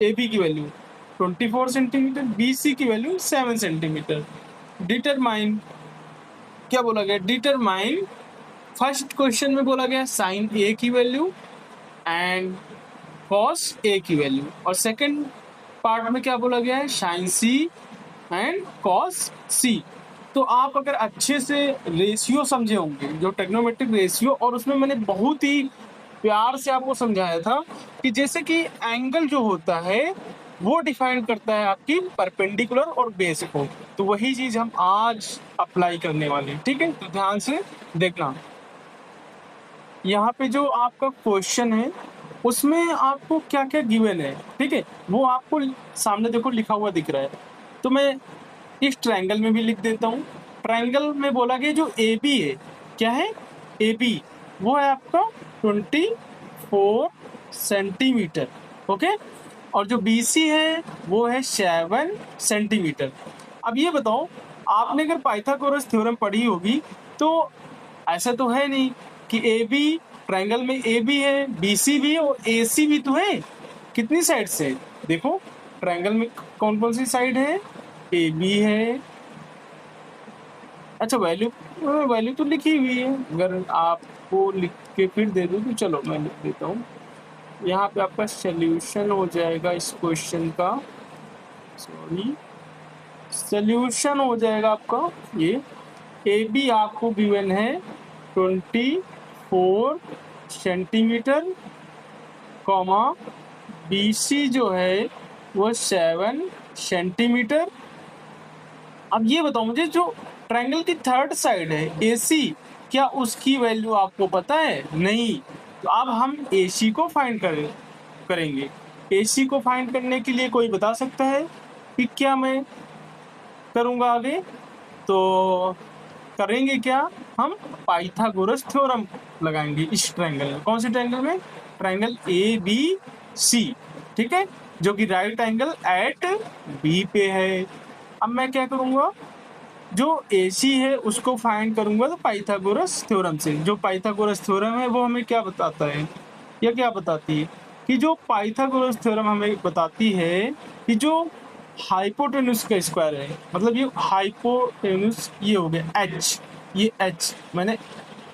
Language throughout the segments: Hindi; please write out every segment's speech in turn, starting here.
ए बी की वैल्यू 24 सेंटीमीटर, बी सी की वैल्यू 7 सेंटीमीटर। डिटरमाइन, क्या बोला गया, डिटरमाइन, फर्स्ट क्वेश्चन में बोला गया साइन ए की वैल्यू एंड कॉस ए की वैल्यू, और सेकंड पार्ट में क्या बोला गया है, साइन सी एंड कॉस सी। तो आप अगर अच्छे से रेशियो समझे होंगे, जो टेक्नोमेट्रिक रेशियो, और उसमें मैंने बहुत ही प्यार से आपको समझाया था कि जैसे कि एंगल जो होता है वो डिफाइन करता है आपकी परपेंडिकुलर और बेस को, तो वही चीज हम आज अप्लाई करने वाले हैं। ठीक है, तो ध्यान से देखना। यहाँ पे जो आपका क्वेश्चन है उसमें आपको क्या क्या गिवन है, ठीक है, वो आपको सामने देखो लिखा हुआ दिख रहा है। तो मैं इस ट्रायंगल में भी लिख देता हूँ। ट्रायंगल में बोला गया जो ए बी है, क्या है, ए बी, वो है आपका 24 सेंटीमीटर, ओके, और जो बी सी है वो है 7 सेंटीमीटर। अब ये बताओ, आपने अगर पाइथागोरस थ्योरम पढ़ी होगी तो ऐसा तो है नहीं कि ए बी, ट्रायंगल में ए बी है, बी सी भी है और ए सी भी तो है। कितनी साइड से, देखो ट्रायंगल में कौन कौन सी साइड है, ए बी है, अच्छा वैल्यू, वैल्यू तो लिखी हुई है, अगर आपको लिख के फिर दे दूँ तो चलो मैं लिख देता हूँ। यहाँ पे आपका सोल्यूशन हो जाएगा इस क्वेश्चन का, सॉरी, सोल्यूशन हो जाएगा आपका ये, ए बी आपको गिवन है 24 सेंटीमीटर, कॉमा बी सी जो है वो 7 सेंटीमीटर। अब ये बताओ मुझे, जो ट्रायंगल की थर्ड साइड है ए सी, क्या उसकी वैल्यू आपको पता है? नहीं। तो अब हम ए सी को फाइंड करेंगे। ए सी को फाइंड करने के लिए कोई बता सकता है कि क्या मैं करूँगा आगे? तो करेंगे क्या, हम पाइथागोरस थ्योरम लगाएंगे इस ट्रायंगल में। कौन से ट्रायंगल में? ट्रायंगल ए बी सी, ठीक है, जो कि राइट एंगल एट बी पे है। अब मैं क्या करूँगा, जो ए सी है उसको फाइंड करूँगा तो पाइथागोरस थ्योरम से। जो पाइथागोरस थ्योरम है वो हमें क्या बताता है, या क्या बताती है, कि जो पाइथागोरस थ्योरम हमें बताती है कि जो हाइपोटेन्यूज का स्क्वायर है, मतलब ये हाइपोटेन्यूज, ये हो गया एच, ये एच, मैंने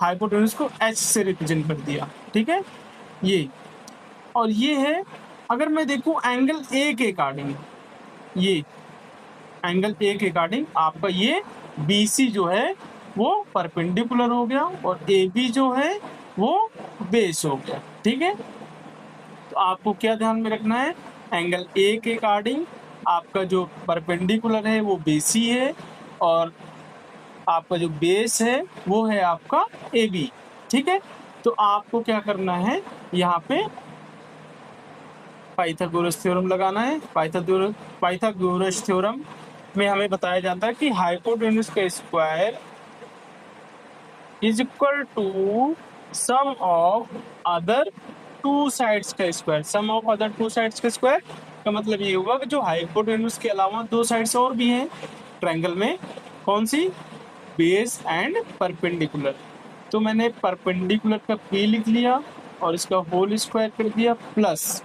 हाइपोटेन्यूज को एच से रिप्रेजेंट कर दिया, ठीक है, ये, और ये है, अगर मैं देखूं एंगल ए के अकॉर्डिंग, ये एंगल ए के अकॉर्डिंग आपका ये बी सी जो है वो परपेंडिकुलर हो गया और ए बी जो है वो बेस हो गया, ठीक है। तो आपको क्या ध्यान में रखना है, एंगल ए के अकॉर्डिंग आपका जो परपेंडिकुलर है वो बेसी है, और आपका जो बेस है वो है आपका ए बी, ठीक है। तो आपको क्या करना है, यहाँ पे पाइथागोरस थ्योरम लगाना है। पाइथागोरस थ्योरम में हमें बताया जाता है कि हाइपोटेन्यूज का square is equal to sum of other two sides का square. Sum of other two sides का स्क्वायर का मतलब ये हुआ कि जो हाइपोटेन्यूज के अलावा दो साइड्स और भी हैं ट्रायंगल में, कौन सी, बेस एंड परपेंडिकुलर। तो मैंने परपेंडिकुलर का p लिख लिया और इसका होल स्क्वायर कर दिया, प्लस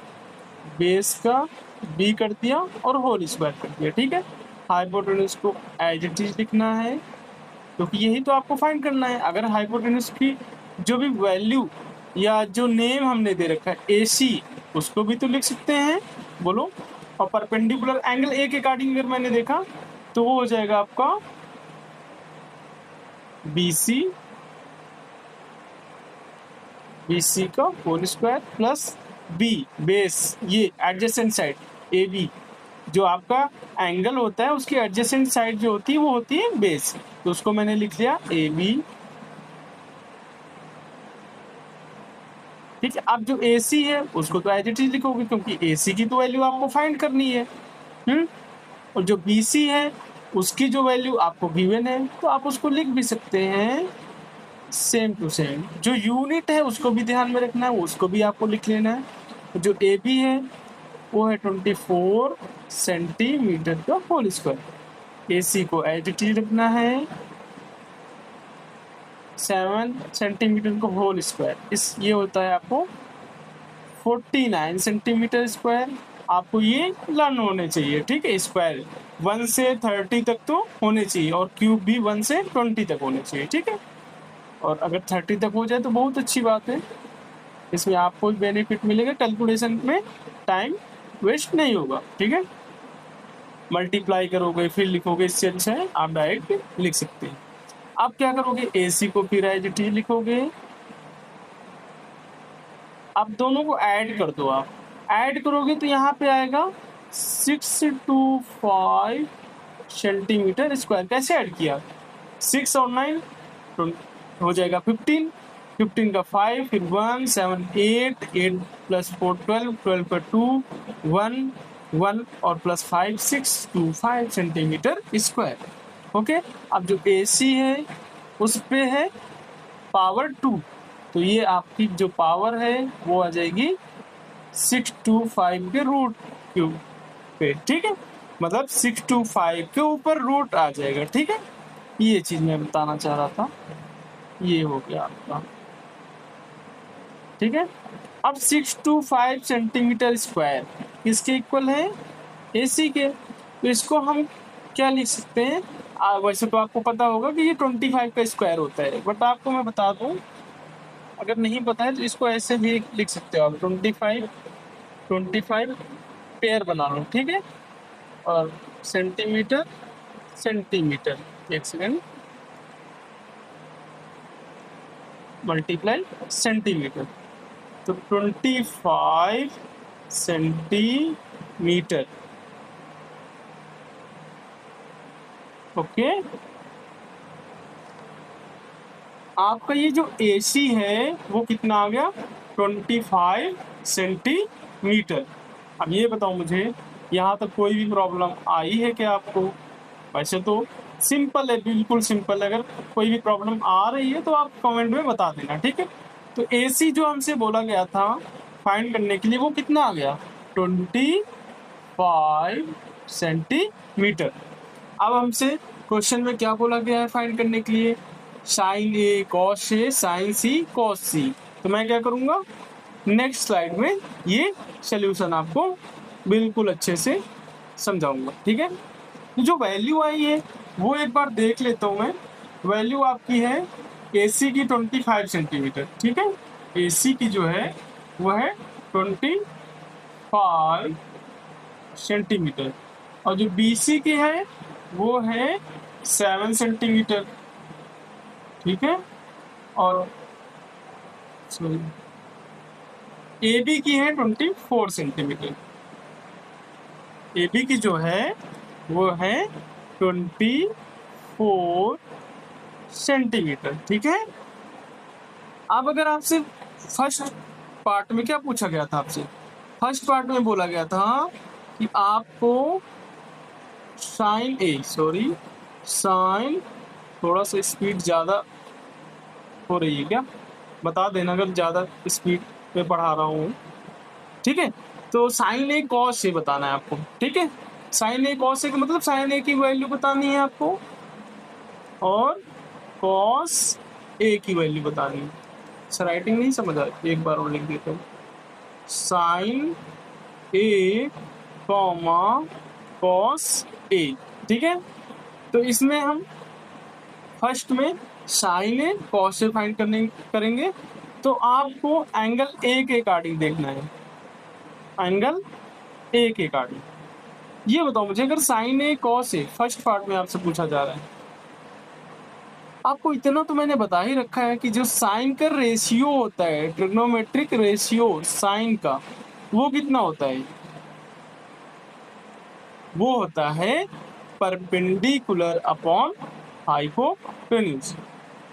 बेस का b कर दिया और होल स्क्वायर कर दिया, ठीक है। हाइपोटेन्यूज को एज इट इज लिखना है क्योंकि यही तो आपको फाइंड करना है। अगर हाइपोटेन्यूज की जो भी वैल्यू या जो नेम हमने दे रखा है ए सी, उसको भी तो लिख सकते हैं, बोलो। और परपेंडिकुलर एंगल ए के अकॉर्डिंग अगर मैंने देखा तो वो हो जाएगा आपका बी सी का whole square plus B base, ये एडजेसेंट साइड ए बी, जो आपका एंगल होता है उसकी एडजेसेंट साइड जो होती है वो होती है बेस, तो उसको मैंने लिख लिया ए बी, ठीक है। अब जो ए सी है उसको तो एज इट इज लिखोगे क्योंकि ए सी की तो वैल्यू आपको फाइंड करनी है, और जो बी सी है उसकी जो वैल्यू आपको गिवन है तो आप उसको लिख भी सकते हैं सेम टू सेम। जो यूनिट है उसको भी ध्यान में रखना है, उसको भी आपको लिख लेना है। जो ए बी है वो है 24 सेंटीमीटर का होल स्क्वायर, ए सी को एज इट इज रखना है 7 सेंटीमीटर का होल स्क्वायर, इस ये होता है आपको 49 सेंटीमीटर स्क्वायर, आपको ये लर्न होने चाहिए, ठीक है। स्क्वायर 1 से 30 तक तो होने चाहिए और क्यूब भी 1 से 20 तक होने चाहिए, ठीक है। और अगर 30 तक हो जाए तो बहुत अच्छी बात है, इसमें आपको बेनिफिट मिलेगा, कैलकुलेशन में टाइम वेस्ट नहीं होगा, ठीक है। मल्टीप्लाई करोगे फिर लिखोगे, इससे अच्छा है आप डायरेक्ट लिख सकते हैं। आप क्या करोगे, AC को फिर एज इट इज लिखोगे। आप दोनों को ऐड कर दो, आप ऐड करोगे तो यहाँ पे आएगा 625 सेंटीमीटर स्क्वायर। कैसे ऐड किया, 6 और 9 हो जाएगा 15, 15 का 5, फिर 1 7 8, 8 प्लस 4 12, 12 का 2 1 1 और प्लस 5 625 सेंटीमीटर स्क्वायर। ओके, अब जो AC है उस पे है पावर 2, तो ये आपकी जो पावर है वो आ जाएगी 625 के रूट क्यूब पे, ठीक है। मतलब 625 के ऊपर रूट आ जाएगा, ठीक है। ये चीज मैं बताना चाह रहा था, ये हो गया आपका, ठीक है। अब 625 सेंटीमीटर स्क्वायर किसके इक्वल है, AC के। तो इसको हम क्या लिख सकते हैं, वैसे तो आपको पता होगा कि ये 25 का स्क्वायर होता है, बट आपको मैं बता दूं, अगर नहीं पता है तो इसको ऐसे भी लिख सकते हो आप, 25 पेयर बना लो, ठीक है। और सेंटीमीटर सेंटीमीटर, एक सेकेंड, मल्टीप्लाई सेंटीमीटर, तो 25 सेंटीमीटर। ओके, आपका ये जो AC है वो कितना आ गया, 25 सेंटीमीटर। अब ये बताओ मुझे, यहाँ तक कोई भी प्रॉब्लम आई है क्या आपको। वैसे तो सिंपल है, बिल्कुल सिंपल है, अगर कोई भी प्रॉब्लम आ रही है तो आप कमेंट में बता देना, ठीक है। तो AC जो हमसे बोला गया था फाइंड करने के लिए वो कितना आ गया, 25 सेंटीमीटर। अब हमसे क्वेश्चन में क्या बोला गया है फाइंड करने के लिए, sine A cos A sine C cos C। तो मैं क्या करूँगा, नेक्स्ट स्लाइड में ये सोल्यूशन आपको बिल्कुल अच्छे से समझाऊंगा, ठीक है। तो जो वैल्यू आई है वो एक बार देख लेता हूँ मैं। वैल्यू आपकी है AC की 25 सेंटीमीटर, ठीक है। AC की जो है वो है 25 सेंटीमीटर, और जो BC की है वो है 7 सेंटीमीटर, ठीक है। और सॉरी, AB की है 24 सेंटीमीटर, AB की जो है वो है 24 सेंटीमीटर, ठीक है। अब अगर आपसे फर्स्ट पार्ट में क्या पूछा गया था, आपसे फर्स्ट पार्ट में बोला गया था कि आपको साइन, थोड़ा सा स्पीड ज़्यादा हो रही है क्या, बता देना अगर ज़्यादा स्पीड पे पढ़ा रहा हूँ, ठीक है। तो साइन A कॉस A बताना है आपको, ठीक है। साइन A कॉस A का मतलब साइन A की वैल्यू बतानी है आपको और कॉस A की वैल्यू बतानी है। राइटिंग नहीं समझ आ रही, एक बार और लिख देता हूँ, sine A comma cos A, ठीक है। तो इसमें हम फर्स्ट में sine A cos A find करेंगे, तो आपको एंगल A के अकॉर्डिंग देखना है, एंगल A के अकॉर्डिंग। ये बताओ मुझे, अगर sine A cos A first part में आपसे पूछा जा रहा है, आपको इतना तो मैंने बता ही रखा है कि जो साइन का रेशियो होता है, ट्रिग्नोमेट्रिक रेशियो साइन का, वो कितना होता है, वो होता है परपेंडिकुलर अपॉन हाइपोटेन्यूज।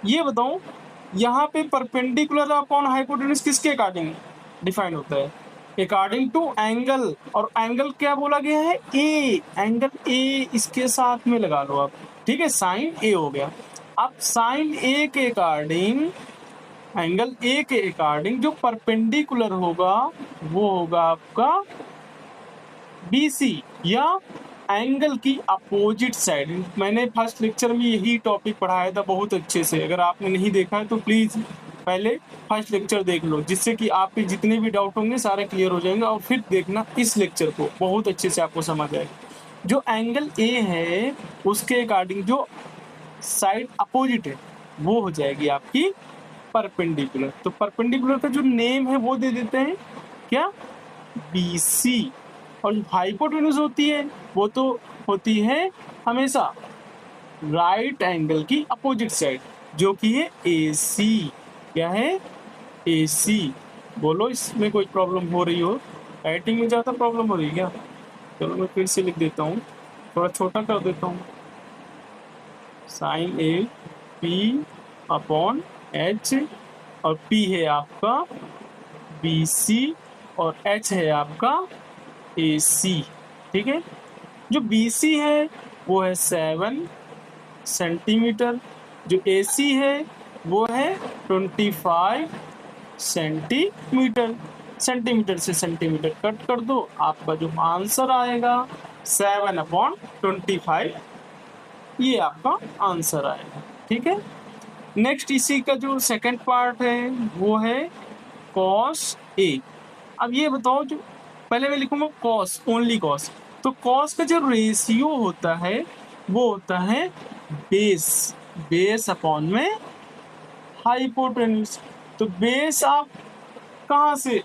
ये बताओ, यहाँ पे परपेंडिकुलर अपॉन हाइपोटेन्यूज किसके अकॉर्डिंग डिफाइन होता है, अकॉर्डिंग टू एंगल, और एंगल क्या बोला गया है, ए, एंगल ए इसके साथ में लगा लो आप, ठीक है। साइन A हो गया। अब साइन A के अकॉर्डिंग, एंगल A के अकॉर्डिंग जो परपेंडिकुलर होगा वो होगा आपका BC, या एंगल की अपोजिट साइड। मैंने फर्स्ट लेक्चर में यही टॉपिक पढ़ाया था बहुत अच्छे से, अगर आपने नहीं देखा है तो प्लीज पहले फर्स्ट लेक्चर देख लो, जिससे कि आपके जितने भी डाउट होंगे सारे क्लियर हो जाएंगे, और फिर देखना इस लेक्चर को, बहुत अच्छे से आपको समझ आएगा। जो एंगल ए है उसके अकॉर्डिंग जो साइड अपोजिट है वो हो जाएगी आपकी परपेंडिकुलर। तो परपेंडिकुलर का जो नेम है वो दे देते हैं क्या, BC। और जो हाइपोटेन्यूज होती है वो तो होती है हमेशा राइट एंगल की अपोजिट साइड, जो कि है AC। क्या है, AC। बोलो इसमें कोई प्रॉब्लम हो रही हो, राइटिंग में ज़्यादा प्रॉब्लम हो रही है क्या? चलो मैं फिर से लिख देता हूँ, थोड़ा छोटा कर देता हूँ। साइन A P/H, और P है आपका BC और H है आपका AC। ठीक है, जो BC है वो है 7 सेंटीमीटर, जो AC है वो है 25 सेंटीमीटर। सेंटीमीटर से सेंटीमीटर कट कर दो, आपका जो आंसर आएगा 7/25, ये आपका आंसर आएगा। ठीक है, नेक्स्ट इसी का जो सेकंड पार्ट है वो है cos A। अब ये बताओ, जो पहले मैं लिखूंगा cos, ओनली cos, तो cos का जो रेशियो होता है वो होता है बेस अपॉन में हाइपोटेन्यूज। तो बेस आप कहाँ से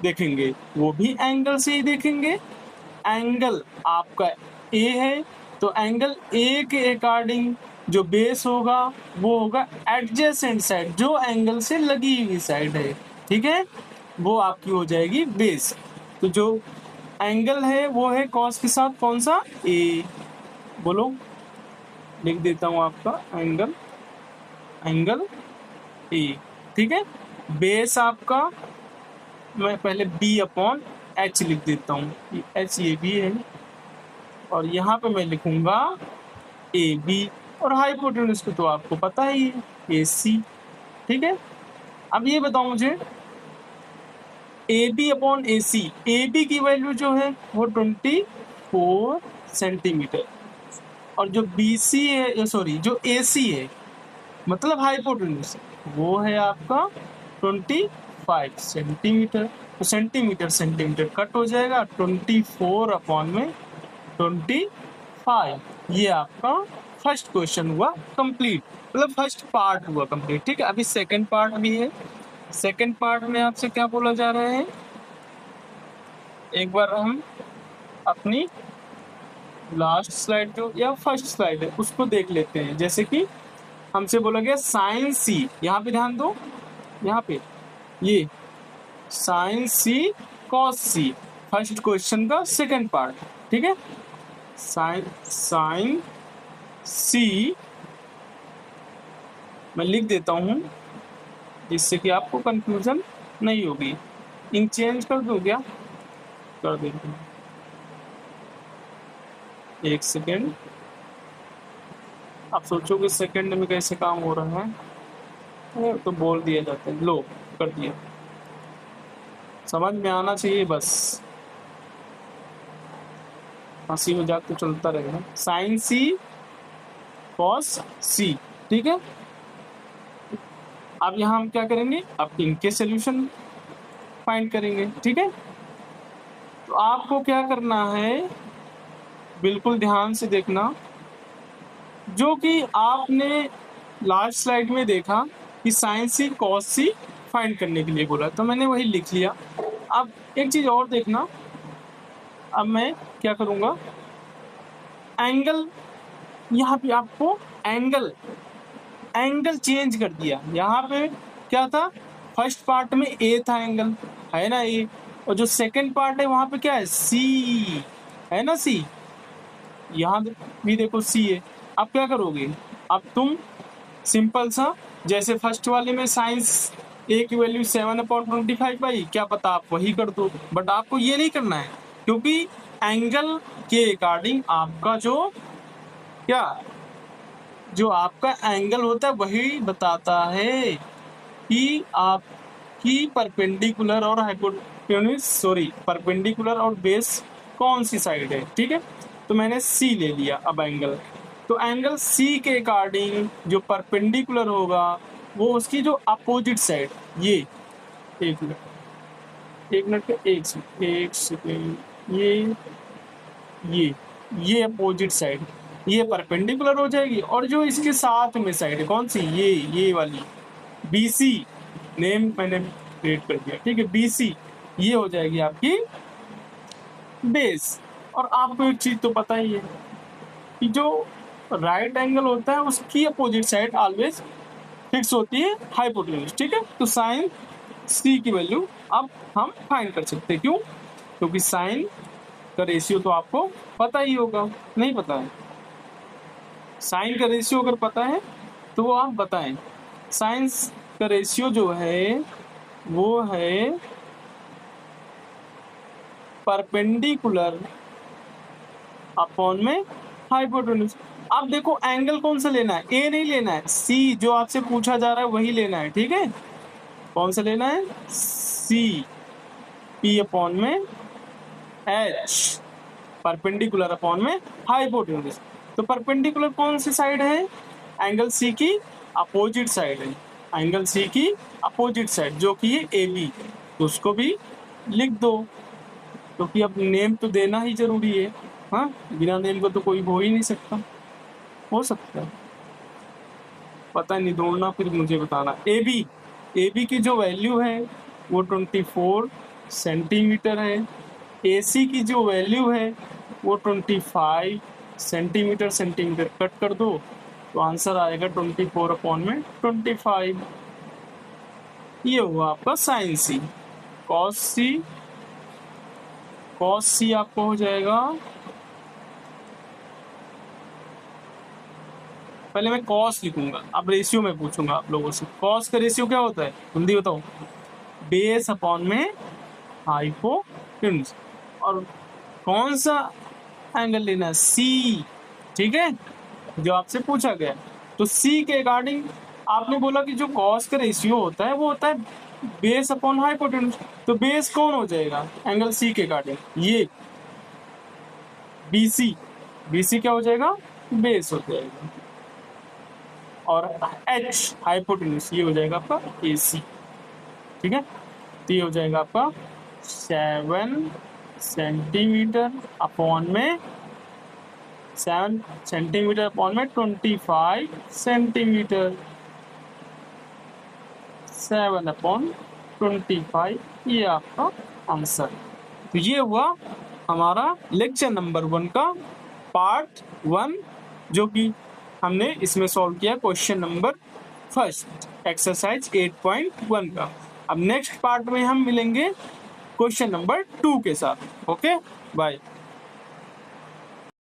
देखेंगे, वो भी एंगल से ही देखेंगे। एंगल आपका ए है, तो एंगल ए के अकॉर्डिंग जो बेस होगा वो होगा एडजेसेंट साइड, जो एंगल से लगी हुई साइड है। ठीक है, वो आपकी हो जाएगी बेस। तो जो एंगल है वो है कॉस के साथ कौन सा, ए। बोलो, लिख देता हूँ आपका एंगल ए। ठीक है, बेस आपका मैं पहले B/H लिख देता हूँ, H ये भी है, और यहाँ पे मैं लिखूंगा AB, और हाइपोटेन्यूज को तो आपको पता ही है AC। ठीक है, अब ये बताओ मुझे AB/AC, AB की वैल्यू जो है वो 24 सेंटीमीटर, और जो BC है, सॉरी जो AC है मतलब हाइपोटेन्यूज, वो है आपका 25 सेंटीमीटर। तो सेंटीमीटर कट हो जाएगा, 24/25, ये आपका फर्स्ट क्वेश्चन हुआ कंप्लीट, मतलब फर्स्ट पार्ट हुआ कंप्लीट। ठीक है, अभी सेकंड पार्ट भी है। सेकंड पार्ट में आपसे क्या बोला जा रहा है, एक बार हम अपनी लास्ट स्लाइड जो या फर्स्ट स्लाइड है उसको देख लेते हैं। जैसे कि हमसे बोला गया साइन C, यहाँ पे ध्यान दो, यहाँ पे ये sine C cos C, first question का सेकंड पार्ट। ठीक है, साइन C मैं लिख देता हूँ जिससे कि आपको कंफ्यूजन नहीं होगी। इंक चेंज कर दूँ क्या, कर देता हूँ, एक सेकेंड। आप सोचोगे सेकंड में कैसे काम हो रहा है, तो बोल दिया जाता है, लो कर दिया, समझ में आना चाहिए बस, हंसी मजाक तो चलता रहेगा। Sine C cos C। ठीक है, अब यहाँ हम क्या करेंगे, अब इनके सॉल्यूशन फाइंड करेंगे। ठीक है, तो आपको क्या करना है, बिल्कुल ध्यान से देखना, जो कि आपने लास्ट स्लाइड में देखा कि sine C cos C find करने के लिए बोला, तो मैंने वही लिख लिया। अब एक चीज और देखना, अब मैं क्या करूँगा, एंगल, यहाँ पे आपको एंगल चेंज कर दिया। यहाँ पे क्या था, फर्स्ट पार्ट में A था एंगल, है ना A, और जो सेकंड पार्ट है वहाँ पे क्या है, C है ना, C, यहाँ भी देखो C है। अब क्या करोगे, अब तुम सिंपल सा, जैसे फर्स्ट वाले में साइंस A की वैल्यू 7/25 पाई, क्या पता आप वही कर दो, बट आपको ये नहीं करना है, क्योंकि एंगल के अकॉर्डिंग आपका जो आपका एंगल होता है वही बताता है कि आपकी परपेंडिकुलर और हाइपोटेन्यूज, परपेंडिकुलर और बेस कौन सी साइड है। ठीक है, तो मैंने C ले लिया। अब एंगल, तो एंगल C के अकॉर्डिंग जो परपेंडिकुलर होगा वो उसकी जो अपोजिट साइड, ये एक मिनट, एक मिनट का एक सेकेंड, ये अपोजिट साइड ये परपेंडिकुलर हो जाएगी, और जो इसके साथ में साइड है कौन सी, ये वाली BC, नेम मैंने क्रिएट कर दिया, ठीक है, BC ये हो जाएगी आपकी बेस। और आपको एक चीज तो पता ही है कि जो राइट एंगल होता है उसकी अपोजिट साइड ऑलवेज फिक्स होती है हाइपोटेन्यूज, ठीक है। तो साइन C की वैल्यू अब हम फाइंड कर सकते हैं, क्यों, क्योंकि साइन का रेशियो तो आपको पता ही होगा, नहीं पता है, साइन का रेशियो अगर पता है तो वो आप बताएं। साइन का रेशियो जो है वो है परपेंडिकुलर अपॉन में हाइपोटेन्यूज। अब देखो एंगल कौन सा लेना है, A नहीं लेना है, C जो आपसे पूछा जा रहा है वही लेना है, ठीक है। कौन सा लेना है, C, P अपॉन में H, परपेंडिकुलर अपॉन में हाइपोटेन्यूज। तो परपेंडिकुलर कौन सी साइड है, एंगल C की अपोजिट साइड है, एंगल C की अपोजिट साइड जो कि ये AB, तो उसको भी लिख दो, क्योंकि अब नेम तो देना ही जरूरी है, हाँ, बिना नेम को तो कोई हो ही नहीं सकता, हो सकता है पता नहीं, ढूंढना फिर मुझे बताना। AB की जो वैल्यू है वो 24 सेंटीमीटर है, AC की जो वैल्यू है वो 25 सेंटीमीटर, सेंटीमीटर कट कर दो तो आंसर आएगा 24 अपॉन में 25। ये हुआ आपका साइन C। कॉस C आपको हो जाएगा, पहले मैं कॉस लिखूंगा, अब रेशियो में पूछूंगा आप लोगों से। कॉस का रेशियो क्या होता है, जल्दी बताओ, बेस अपॉन में हाइपोटेन्यूज। और कौन सा एंगल लेना है, C, ठीक है, जो आपसे पूछा गया। तो C के अकॉर्डिंग आपने बोला कि जो कॉस का रेशियो होता है वो होता है बेस अपॉन हाइपोटेन्यूज, तो बेस कौन हो जाएगा एंगल C के अकॉर्डिंग, ये BC क्या हो जाएगा, बेस हो जाएगा, और H हाइपोटेन्यूज ये हो जाएगा आपका AC, ठीक है। तो ये हो जाएगा आपका 7 सेंटीमीटर अपॉन में 25 सेंटीमीटर, 7/25, ये आपका आंसर। तो ये हुआ हमारा लेक्चर नंबर 1 का पार्ट 1, जो कि हमने इसमें सॉल्व किया क्वेश्चन नंबर 1 एक्सरसाइज 8.1 का। अब नेक्स्ट पार्ट में हम मिलेंगे क्वेश्चन नंबर 2 के साथ। Okay, bye.